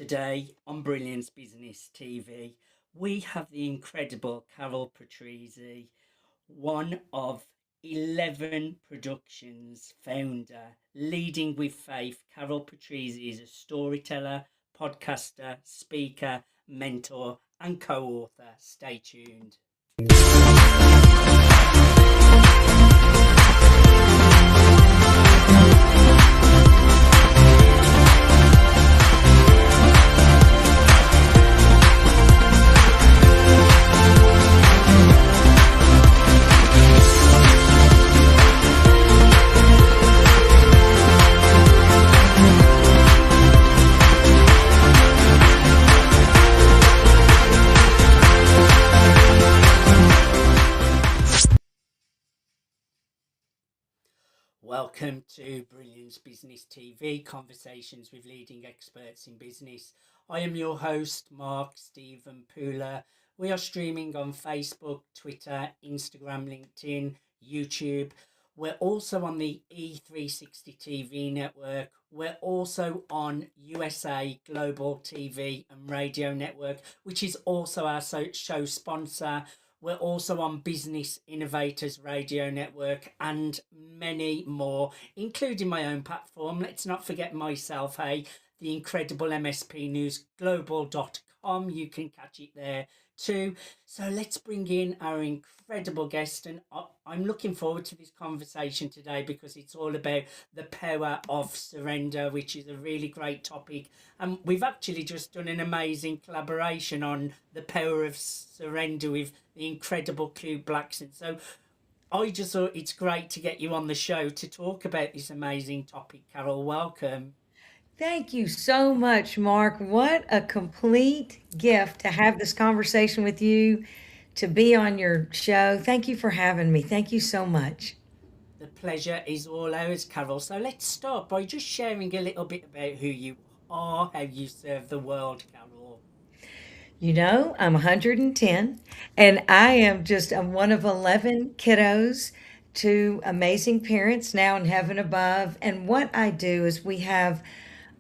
Today on Brilliance Business TV, we have the incredible Carroll Patrizi, one of 11 Productions founder. Leading with Faith, Carroll Patrizi is a storyteller, podcaster, speaker, mentor, and co author. Stay tuned. Welcome to Brilliance Business TV, conversations with leading experts in business. I am your host, Mark Stephen Pooler. We are streaming on Facebook, Twitter, Instagram, LinkedIn, YouTube. We're also on the E360 TV network. We're also on USA Global TV and Radio Network, which is also our show sponsor. We're also on Business Innovators Radio Network and many more, including my own platform. Let's not forget myself, the incredible MSP News Global.com. You can catch it there too. So let's bring in our incredible guest, and I'm looking forward to this conversation today because it's all about the power of surrender, which is a really great topic. And we've actually just done an amazing collaboration on the power of surrender with the incredible Cube Blackson. So I just thought it's great to get you on the show to talk about this amazing topic. Carroll, welcome. Thank you so much, Mark. What a complete gift to have this conversation with you, to be on your show. Thank you for having me. Thank you so much. The pleasure is all ours, Carroll. So let's start by just sharing a little bit about who you are, how you serve the world, Carroll. I'm 110, and I'm one of 11 kiddos, two amazing parents now in heaven above. And what I do is we have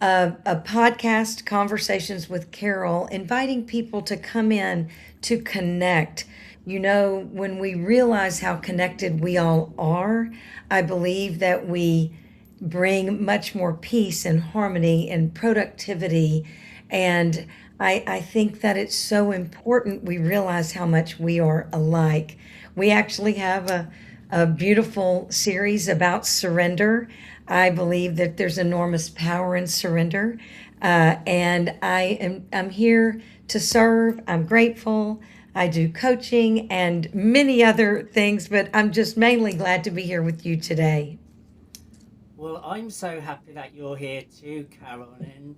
a podcast, Conversations with Carroll, inviting people to come in to connect. When we realize how connected we all are, I believe that we bring much more peace and harmony and productivity. And I think that it's so important we realize how much we are alike. We actually have a beautiful series about surrender. I believe that there's enormous power in surrender. And I'm here to serve. I'm grateful. I do coaching and many other things, but I'm just mainly glad to be here with you today. Well, I'm so happy that you're here too, Carol. And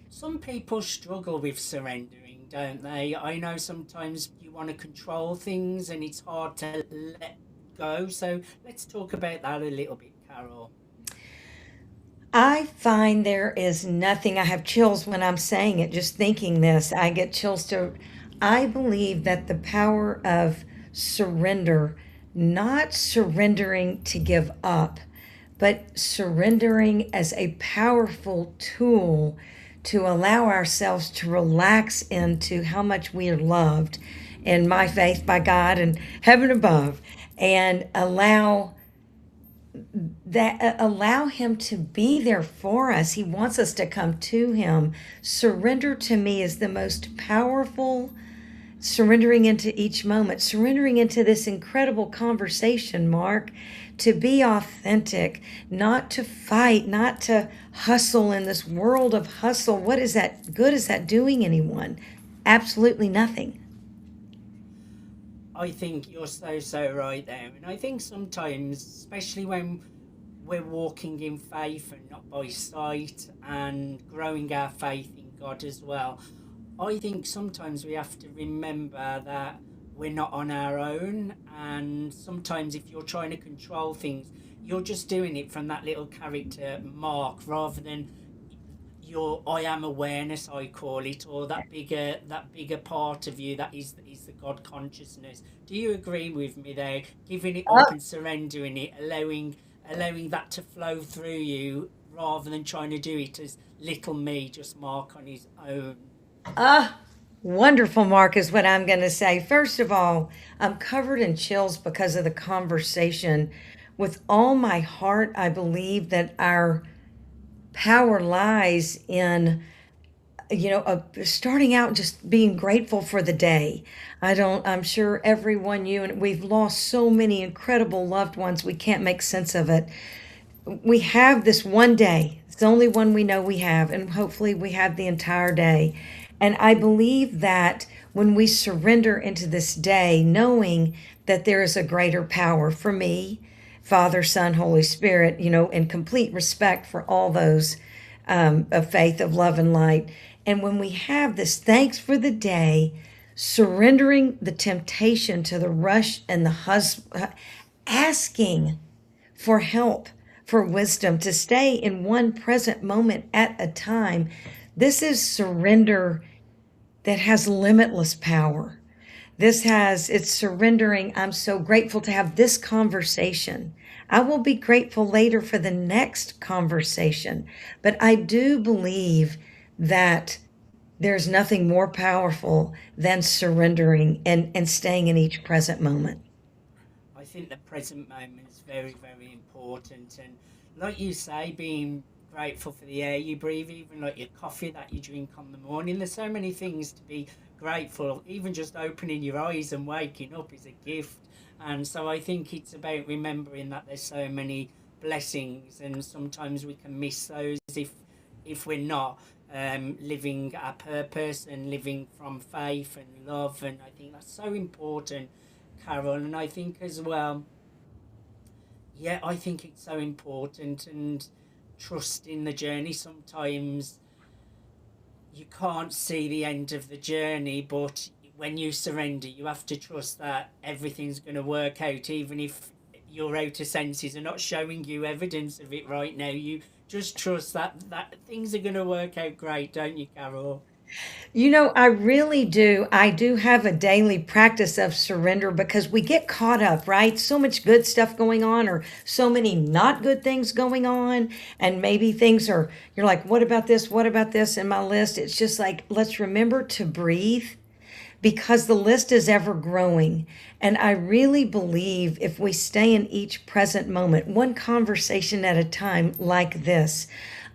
some people struggle with surrendering, don't they? I know sometimes you want to control things and it's hard to let go. So let's talk about that a little bit, Carol. I find there is nothing, I have chills when I'm saying it, just thinking this. I believe that the power of surrender, not surrendering to give up, but surrendering as a powerful tool to allow ourselves to relax into how much we are loved in my faith by God and heaven above, and allow him to be there for us. He wants us to come to him. Surrender to me is the most powerful, surrendering into each moment, surrendering into this incredible conversation, Mark, to be authentic, not to fight, not to hustle in this world of hustle. What is that good? Is that doing anyone? Absolutely nothing. I think you're so right there. And I think sometimes, especially when we're walking in faith and not by sight and growing our faith in God as well, I think sometimes we have to remember that we're not on our own. And sometimes if you're trying to control things, you're just doing it from that little character Mark rather than your I am awareness, I call it, or that bigger part of you that is the God consciousness. Do you agree with me there? Giving it up and surrendering it, allowing that to flow through you rather than trying to do it as little me, just Mark on his own. Ah, wonderful, Mark, is what I'm going to say. First of all, I'm covered in chills because of the conversation. With all my heart, I believe that our power lies in starting out just being grateful for the day. I'm sure everyone, you and we've lost so many incredible loved ones, we can't make sense of it. We have this one day. It's the only one we know we have, and hopefully we have the entire day. And I believe that when we surrender into this day, knowing that there is a greater power for me, Father, Son, Holy Spirit, in complete respect for all those of faith, of love, and light. And when we have this thanks for the day, surrendering the temptation to the rush and the asking for help, for wisdom, to stay in one present moment at a time. This is surrender that has limitless power. It's surrendering. I'm so grateful to have this conversation. I will be grateful later for the next conversation. But I do believe that there's nothing more powerful than surrendering and staying in each present moment. I think the present moment is very, very important. And like you say, being grateful for the air you breathe, even like your coffee that you drink on the morning. There's so many things to be grateful. Even just opening your eyes and waking up is a gift. And so I think it's about remembering that there's so many blessings, and sometimes we can miss those if we're not living our purpose and living from faith and love. And I think that's so important, Carol. And I think as well, yeah, I think it's so important, and trust in the journey. Sometimes you can't see the end of the journey, but when you surrender, you have to trust that everything's going to work out, even if your outer senses are not showing you evidence of it right now. You just trust that things are going to work out great, don't you, Carol? I really do. I do have a daily practice of surrender because we get caught up, right? So much good stuff going on, or so many not good things going on. And maybe you're like, what about this? What about this in my list? It's just like, let's remember to breathe because the list is ever growing. And I really believe if we stay in each present moment, one conversation at a time like this,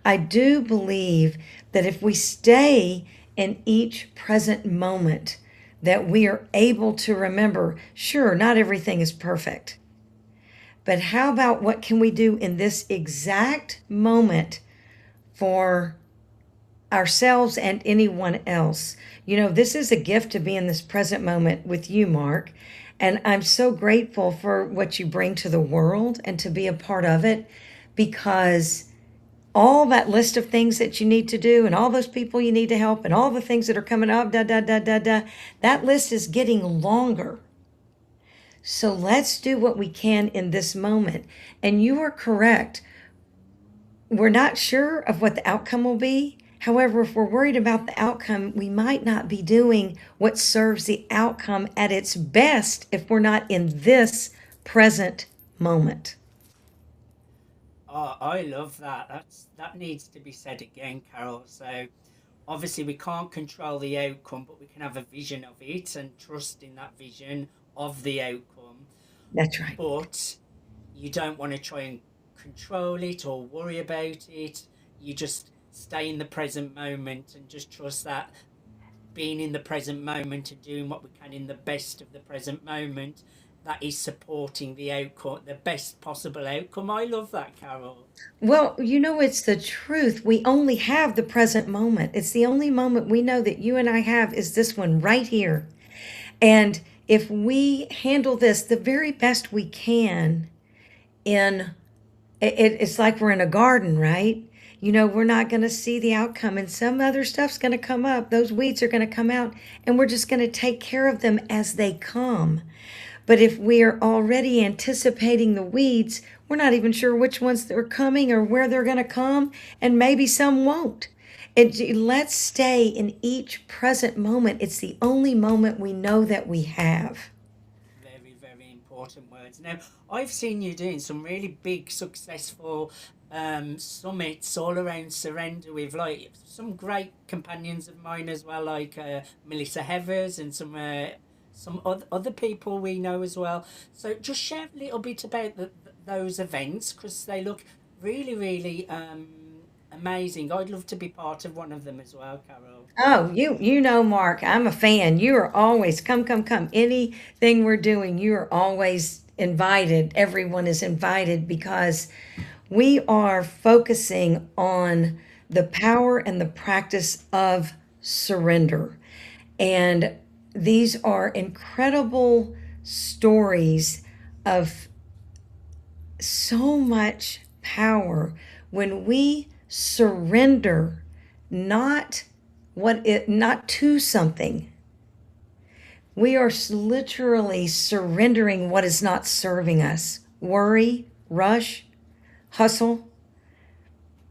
I do believe that if we stay in each present moment, that we are able to remember, sure, not everything is perfect, but how about what can we do in this exact moment for ourselves and anyone else? This is a gift to be in this present moment with you, Mark. And I'm so grateful for what you bring to the world and to be a part of it, because all that list of things that you need to do and all those people you need to help and all the things that are coming up, da, da, da, da, da, that list is getting longer. So let's do what we can in this moment. And you are correct. We're not sure of what the outcome will be. However, if we're worried about the outcome, we might not be doing what serves the outcome at its best if we're not in this present moment. Oh, I love that. That needs to be said again, Carol. So obviously we can't control the outcome, but we can have a vision of it and trust in that vision of the outcome. That's right. But you don't want to try and control it or worry about it. You just stay in the present moment and just trust that being in the present moment and doing what we can in the best of the present moment, that is supporting the outcome, the best possible outcome. I love that, Carol. Well, it's the truth. We only have the present moment. It's the only moment we know that you and I have is this one right here. And if we handle this the very best we can, in it's like we're in a garden, right? We're not going to see the outcome, and some other stuff's going to come up. Those weeds are going to come out, and we're just going to take care of them as they come. But if we are already anticipating the weeds, we're not even sure which ones are coming or where they're going to come, and maybe some won't. Let's stay in each present moment. It's the only moment we know that we have. Very, very important words. Now, I've seen you doing some really big, successful summits all around surrender with like some great companions of mine as well, like Melissa Heathers and some other people we know as well. So just share a little bit about those events because they look really amazing. I'd love to be part of one of them as well, Carol. Oh, you know, Mark, I'm a fan. You are always come. Anything we're doing, you are always invited. Everyone is invited because we are focusing on the power and the practice of surrender. And these are incredible stories of so much power when we surrender not not to something. We are literally surrendering what is not serving us. Worry, rush, hustle,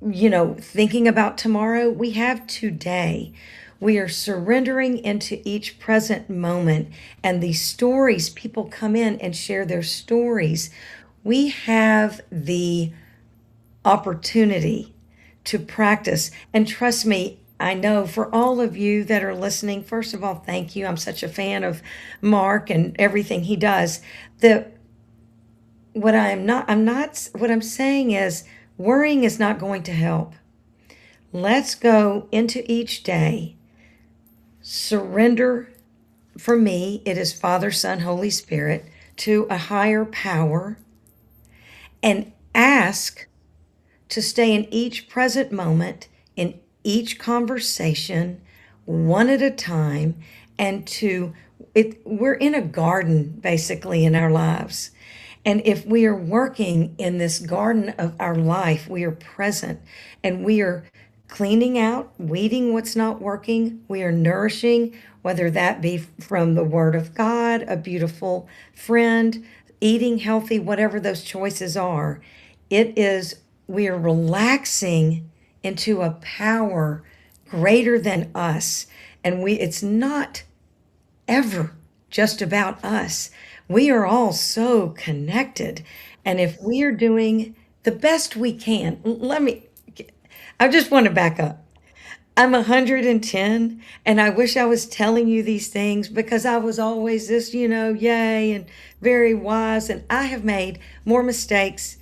thinking about tomorrow. We have today. We are surrendering into each present moment. And these stories, people come in and share their stories. We have the opportunity to practice. And trust me, I know for all of you that are listening, first of all, thank you. I'm such a fan of Mark and everything he does. The what I'm saying is worrying is not going to help. Let's go into each day, surrender. For me, it is Father, Son, Holy Spirit to a higher power and ask to stay in each present moment, in each conversation, one at a time, and we're in a garden basically in our lives. And if we are working in this garden of our life, we are present and we are cleaning out, weeding what's not working. We are nourishing, whether that be from the Word of God, a beautiful friend, eating healthy, whatever those choices are. It is, we are relaxing into a power greater than us. And it's not ever just about us. We are all so connected. And if we are doing the best we can, I just want to back up. I'm 110, and I wish I was telling you these things because I was always this, yay, and very wise. And I have made more mistakes,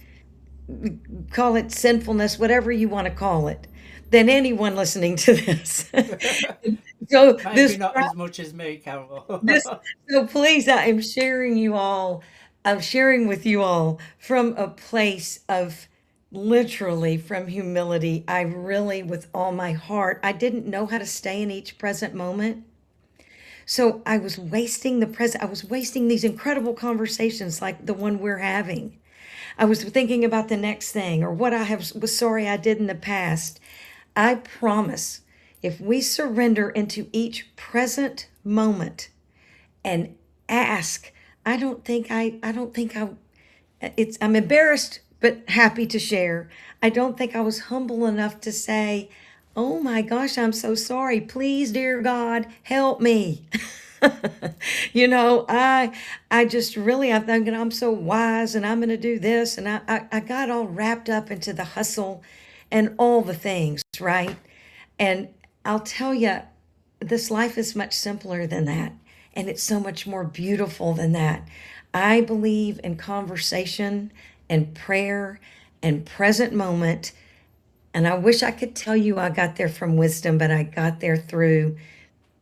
call it sinfulness, whatever you want to call it, than anyone listening to this. So Maybe not as much as me, Carol. this, so please, I am sharing you all. I'm sharing with you all from a place of literally from humility. I really, with all my heart, I didn't know how to stay in each present moment. So I was wasting the present. I was wasting these incredible conversations like the one we're having. I was thinking about the next thing or what was sorry I did in the past. I promise if we surrender into each present moment and ask, I don't think I, I'm embarrassed but happy to share. I don't think I was humble enough to say, oh my gosh, I'm so sorry. Please, dear God, help me. I just really, I'm thinking I'm so wise and I'm going to do this. And I got all wrapped up into the hustle and all the things, right? And I'll tell you, this life is much simpler than that. And it's so much more beautiful than that. I believe in conversation and prayer and present moment. And I wish I could tell you I got there from wisdom, but I got there through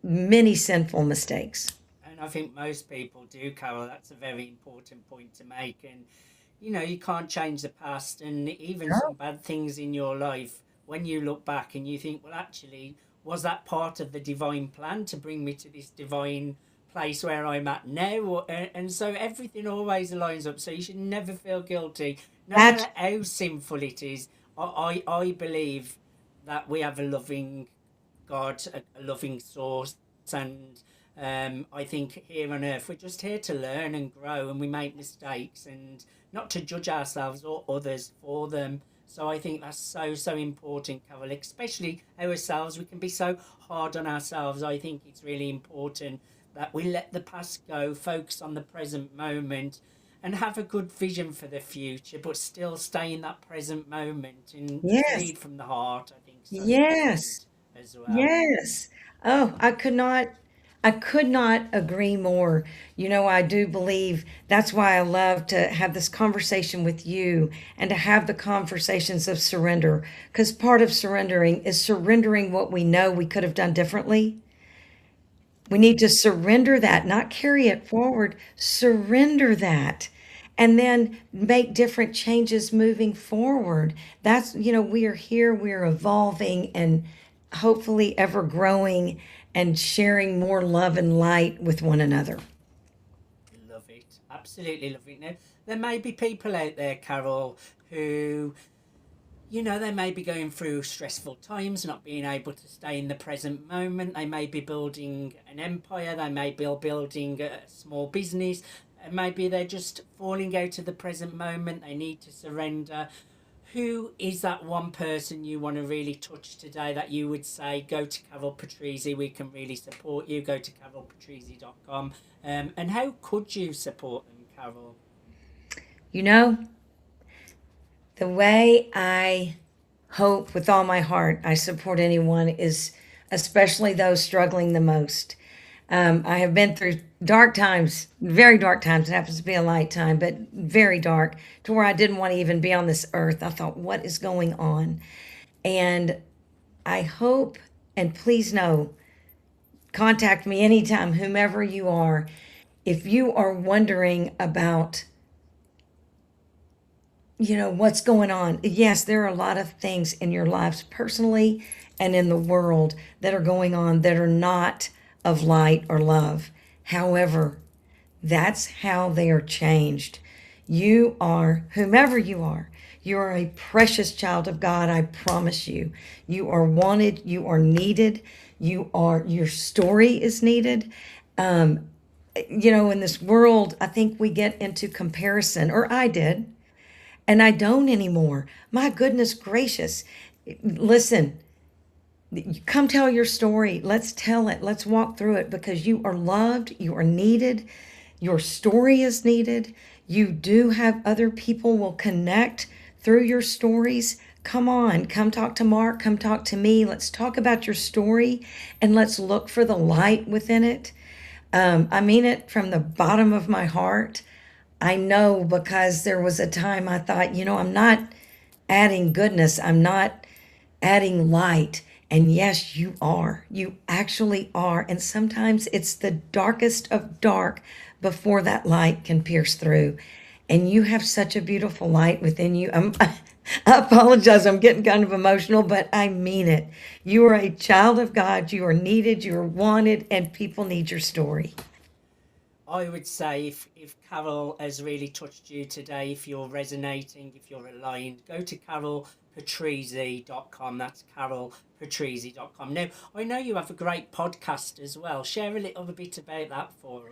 many sinful mistakes. And I think most people do, Carol. That's a very important point to make. And, you can't change the past. And even some bad things in your life, when you look back and you think, well, actually, was that part of the divine plan to bring me to this divine place where I'm at now? And so everything always aligns up. So you should never feel guilty, no That's matter how sinful it is. I believe that we have a loving God, a loving source, and I think here on earth we're just here to learn and grow, and we make mistakes, and not to judge ourselves or others for them. So I think that's so important, Carol, especially ourselves. We can be so hard on ourselves. I think it's really important that we let the past go, focus on the present moment, and have a good vision for the future, but still stay in that present moment and just Yes. lead from the heart. I think so Yes. important as well. Yes. Oh, I could not agree more. I do believe that's why I love to have this conversation with you and to have the conversations of surrender. Because part of surrendering is surrendering what we know we could have done differently. We need to surrender that, not carry it forward, surrender that, and then make different changes moving forward. We are here, we're evolving and hopefully ever growing and sharing more love and light with one another. Love it. Absolutely love it. Now, there may be people out there, Carol, who, they may be going through stressful times, not being able to stay in the present moment. They may be building an empire, they may be building a small business, and maybe they're just falling out of the present moment. They need to surrender. Who is that one person you want to really touch today that you would say, go to Carroll Patrizi, we can really support you, go to carrollpatrizi.com. And how could you support them, Carol? You know, the way I hope with all my heart I support anyone is especially those struggling the most. I have been through dark times, very dark times. It happens to be a light time, but very dark to where I didn't want to even be on this earth. I thought, what is going on? And I hope, and please know, contact me anytime, whomever you are. If you are wondering about what's going on. Yes, there are a lot of things in your lives personally and in the world that are going on that are not of light or love. However, that's how they are changed. You are whomever you are. You are a precious child of God, I promise you. You are wanted, you are needed, your story is needed. In this world, I think we get into comparison, or I did, and I don't anymore. My goodness gracious. Listen, come tell your story. Let's tell it. Let's walk through it because you are loved, you are needed, your story is needed. You do have other people will connect through your stories. Come on, come talk to Mark, come talk to me. Let's talk about your story and let's look for the light within it. I mean it from the bottom of my heart. I know because there was a time I thought, I'm not adding goodness, I'm not adding light. And yes, you are. You actually are. And sometimes it's the darkest of dark before that light can pierce through. And you have such a beautiful light within you. I apologize, I'm getting kind of emotional, but I mean it. You are a child of God. You are needed, you are wanted, and people need your story. I would say if Carol has really touched you today, if you're resonating, if you're aligned, go to carrollpatrizi.com. That's carrollpatrizi.com. Now, I know you have a great podcast as well. Share a little bit about that for us.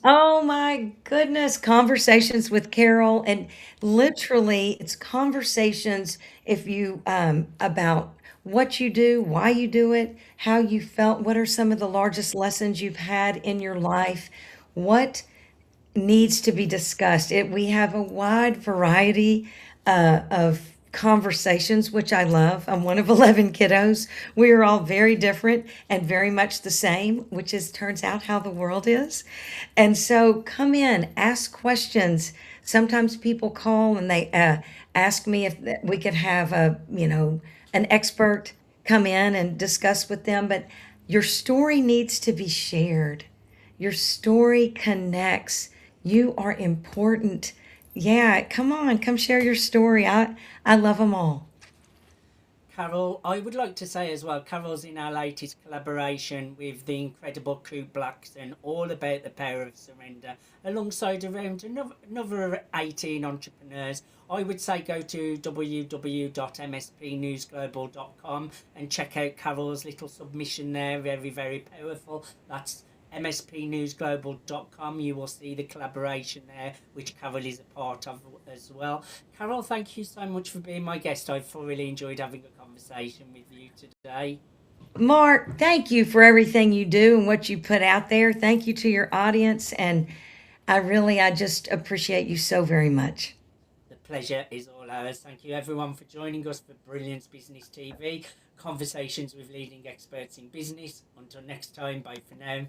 Oh my goodness, conversations with Carol. And literally, it's conversations if you about what you do, why you do it, how you felt, what are some of the largest lessons you've had in your life, what needs to be discussed. We have a wide variety of conversations, which I love. I'm one of 11 kiddos. We are all very different and very much the same, which is turns out how the world is. And so come in, ask questions. Sometimes people call and they ask me if we could have an expert come in and discuss with them. But your story needs to be shared. Your story connects. You are important. Yeah, come on, come share your story. I love them all. Carol, I would like to say as well, Carol's in our latest collaboration with the incredible Coop Blackson, all about the power of surrender, alongside around another 18 entrepreneurs. I would say go to www.mspnewsglobal.com and check out Carol's little submission there, very, very powerful. That's mspnewsglobal.com. You will see the collaboration there, which Carol is a part of as well. Carol, thank you so much for being my guest. I thoroughly enjoyed having a conversation with you today. Mark, thank you for everything you do and what you put out there. Thank you to your audience. And I just appreciate you so very much. The pleasure is all ours. Thank you, everyone, for joining us for Brilliance Business TV, conversations with leading experts in business. Until next time, bye for now.